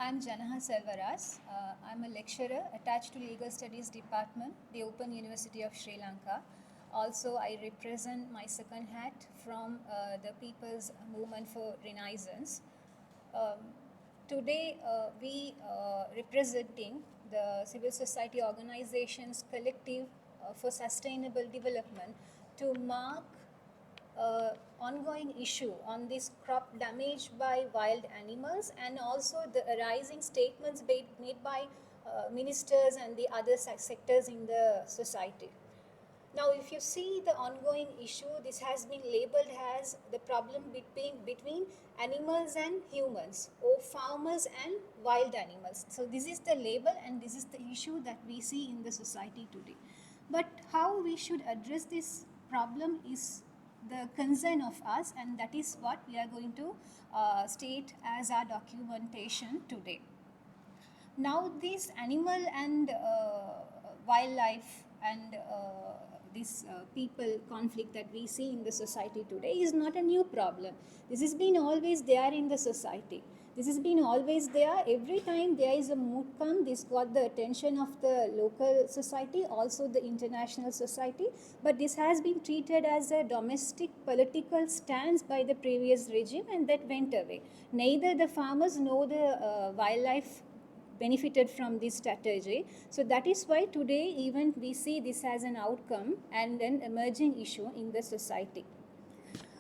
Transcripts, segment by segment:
I'm Janaha Selvaras. I'm a lecturer attached to Legal Studies Department, the Open University of Sri Lanka. Also, I represent my second hat from the People's Movement for Renaissance. Um, Today, we representing the civil society organizations collective for sustainable development to mark ongoing issue on this crop damage by wild animals and also the arising statements made by ministers and the other sectors in the society. Now, if you see the ongoing issue, this has been labeled as the problem between animals and humans, or farmers and wild animals. So, this is the label and this is the issue that we see in the society today. But how we should address this problem is the concern of us, and that is what we are going to state as our documentation today. Now, this animal and wildlife and this people conflict that we see in the society today is not a new problem. This has been always there in the society. This has been always there. Every time there is a mood come, this got the attention of the local society, also the international society. But this has been treated as a domestic political stance by the previous regime, and that went away. Neither the farmers nor the wildlife benefited from this strategy. So that is why today even we see this as an outcome and an emerging issue in the society.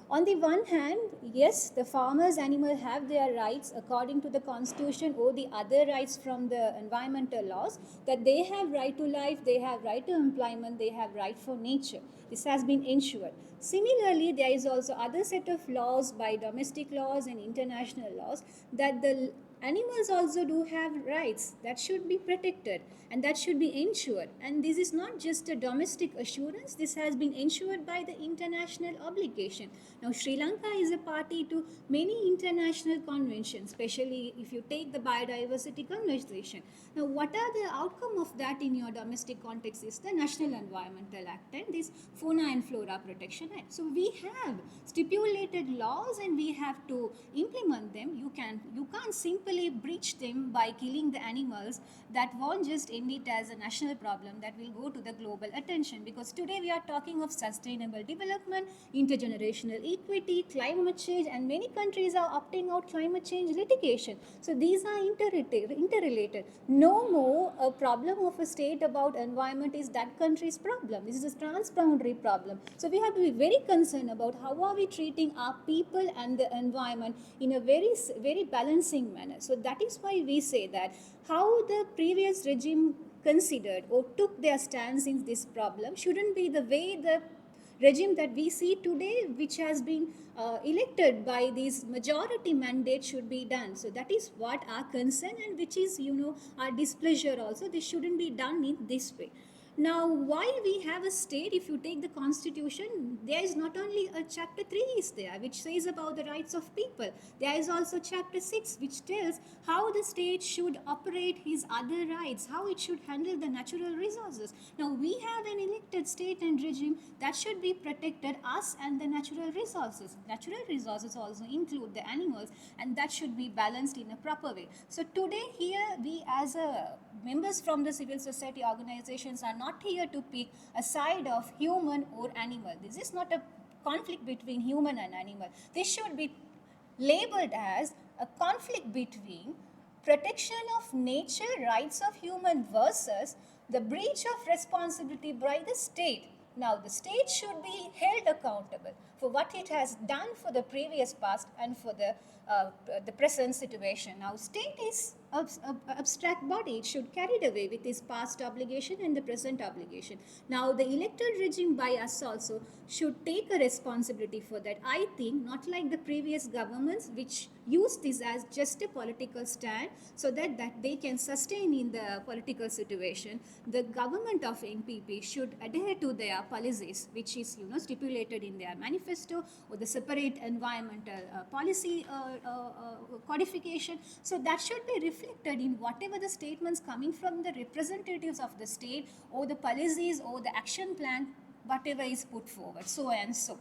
On the one hand, yes, the farmers animal have their rights according to the constitution or the other rights from the environmental laws, that they have right to life, they have right to employment, they have right for nature. This has been ensured. Similarly, there is also other set of laws by domestic laws and international laws that the animals also do have rights that should be protected and that should be ensured. And this is not just a domestic assurance, this has been ensured by the international obligation. Now, Sri Lanka is a party to many international conventions, especially if you take the Biodiversity Convention. Now, what are the outcome of that in your domestic context is the National Environmental Act and this Fauna and Flora Protection Act. So, we have stipulated laws and we have to implement them. You can't simply breach them by killing the animals. That won't just end it as a national problem, that will go to the global attention, because today we are talking of sustainable development, intergenerational equity, climate change, and many countries are opting out climate change litigation. So these are interrelated. No more a problem of a state about environment is that country's problem. This is a transboundary problem. So we have to be very concerned about how are we treating our people and the environment in a very balancing manner. So that is why we say that how the previous regime considered or took their stance in this problem shouldn't be the way the regime that we see today, which has been elected by this majority mandate, should be done. So that is what our concern and which is our displeasure also. This shouldn't be done in this way. Now, why we have a state? If you take the constitution, there is not only a chapter 3 is there, which says about the rights of people. There is also chapter 6, which tells how the state should operate his other rights, how it should handle the natural resources. Now, we have an elected state and regime that should be protected, us and the natural resources. Natural resources also include the animals, and that should be balanced in a proper way. So today here we as a members from the civil society organizations are not here to pick a side of human or animal. This is not a conflict between human and animal. This should be labeled as a conflict between protection of nature, rights of human versus the breach of responsibility by the state. Now, the state should be held accountable for what it has done for the previous past and for the present situation. Now, state is an abstract body. It should carry it away with its past obligation and the present obligation. Now, the elected regime by us also should take a responsibility for that. I think not like the previous governments which use this as just a political stand so that they can sustain in the political situation. The government of NPP should adhere to their policies, which is stipulated in their manifesto or the separate environmental policy codification. So that should be reflected in whatever the statements coming from the representatives of the state or the policies or the action plan, whatever is put forward, so and so.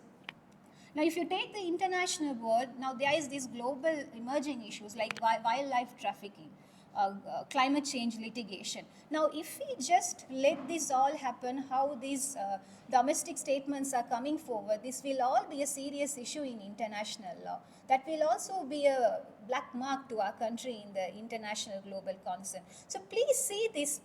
Now, if you take the international world, now there is these global emerging issues like wildlife trafficking. climate change litigation. Now, if we just let this all happen, how these domestic statements are coming forward, this will all be a serious issue in international law. That will also be a black mark to our country in the international global concern. So please see this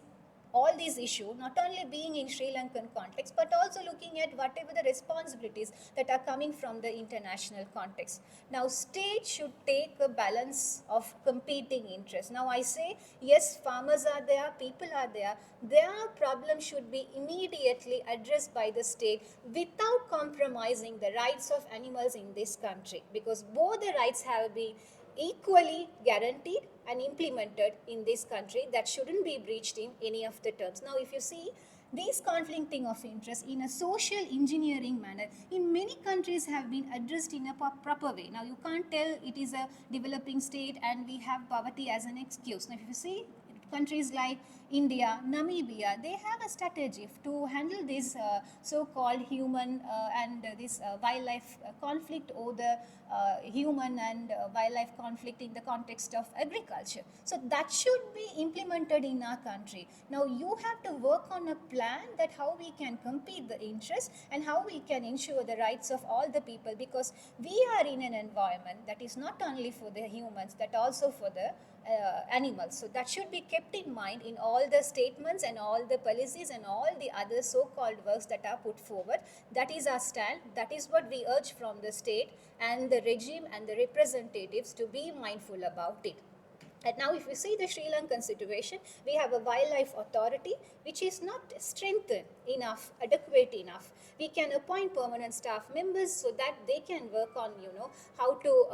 all these issues not only being in Sri Lankan context but also looking at whatever the responsibilities that are coming from the international context. Now state should take a balance of competing interests. Now I say yes, farmers are there, people are there, their problem should be immediately addressed by the state without compromising the rights of animals in this country, because both the rights have been equally guaranteed and implemented in this country. That shouldn't be breached in any of the terms. Now, if you see these conflicting of interest in a social engineering manner in many countries have been addressed in a proper way. Now, you can't tell it is a developing state and we have poverty as an excuse. Now, if you see countries like India, Namibia, they have a strategy to handle this so-called human and this wildlife conflict, or the human and wildlife conflict in the context of agriculture. So that should be implemented in our country. Now you have to work on a plan that how we can compete the interests and how we can ensure the rights of all the people, because we are in an environment that is not only for the humans, that also for the animals. So that should be kept in mind in all the statements and all the policies and all the other so-called works that are put forward. That is our stand. That is what we urge from the state and the regime and the representatives to be mindful about it. And now if you see the Sri Lankan situation, we have a wildlife authority which is not strengthened enough, adequate enough. We can appoint permanent staff members so that they can work on, how to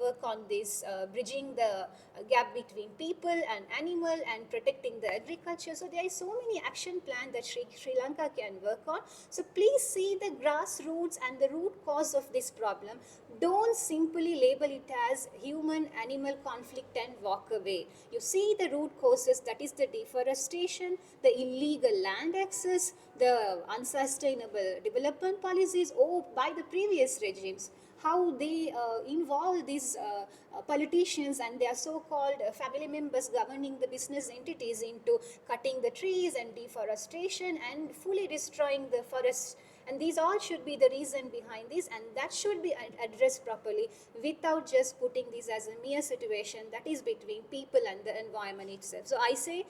work on this, bridging the gap between people and animal and protecting the agriculture. So there is so many action plans that Sri Lanka can work on. So please see the grassroots and the root cause of this problem. Don't simply label it as human-animal conflict and walk away. You see the root causes, that is the deforestation, the illegal land access, the unsustainable development policies, or by the previous regimes, how they involve these politicians and their so-called family members governing the business entities into cutting the trees and deforestation and fully destroying the forests. And these all should be the reason behind this, and that should be addressed properly without just putting this as a mere situation that is between people and the environment itself. So I say,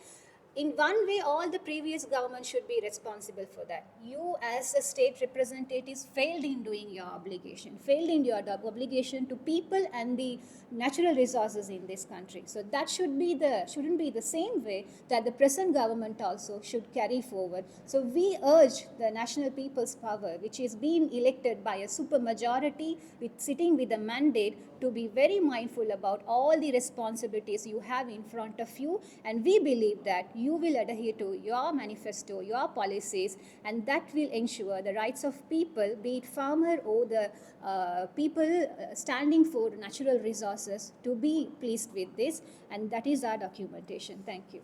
in one way, all the previous government should be responsible for that. You as a state representatives failed in doing your obligation, failed in your obligation to people and the natural resources in this country. So that shouldn't be the same way that the present government also should carry forward. So we urge the National People's Power, which is being elected by a super majority sitting with a mandate, to be very mindful about all the responsibilities you have in front of you, and we believe that you will adhere to your manifesto, your policies, and that will ensure the rights of people, be it farmer or the people standing for natural resources, to be pleased with this, and that is our documentation. Thank you.